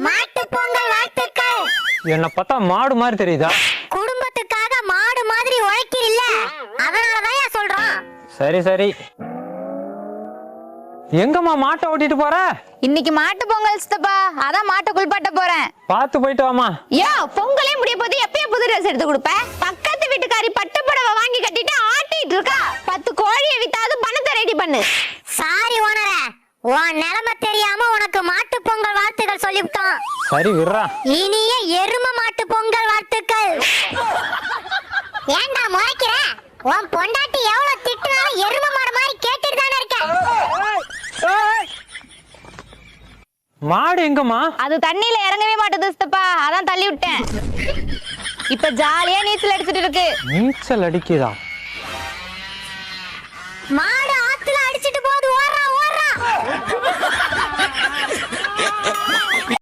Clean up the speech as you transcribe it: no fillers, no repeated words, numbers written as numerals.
மாட்டு பொங்கல் வாழ்த்துக்கள். என்ன பார்த்தா மாடு மாதிரி தெரியுதா? குடும்பத்துக்காக மாடு மாதிரி உழைக்கிறீல்ல, அதனாலதான் சொல்றோம். சரி சரி. எங்கம்மா மாட்டை ஓட்டிட்டு போற? இன்னைக்கு மாட்டு பொங்கல் சித்தப்பா, அதான் மாட்டை குளிப்பாட்ட போறேன். பார்த்து போயிட்டு வாமா. யோ, பொங்கலே முடிய போது எப்பயும் புது ட்ரெஸ் எடுத்து கொடுப்ப? பக்கத்து வீட்டுக்காரி பட்டு புடவை வாங்கி கட்டிட்டு ஆட்டிட்டு இருக்கா. 10 கோழியை வித்தாவது பணத்தை ரெடி பண்ணு. சாரி ஓனரே, உன் நிலைமை தெரியாம உனக்கு மாட்டு பொங்கல் வாழ்த்துக்கள் சொல்லிவிட்டோம். சரி விடுறா. இனிய எரும மாட்டு பொங்கல் வாழ்த்துக்கள். ஏண்டா முறைக்கிற? உன் பொண்டாட்டி எவ்வளவு திட்டுனாலும் எரும மாடு மாதிரி கேட்டுட்டு தானே இருக்க. மாடு எங்கம்மா? அது தண்ணியில இறங்கவே மாட்டேது சித்தப்பா, அதான் தள்ளி விட்டேன். இப்ப ஜாலியா நீச்சல் அடிச்சிட்டு இருக்கு. நீச்சல் அடிக்குதா?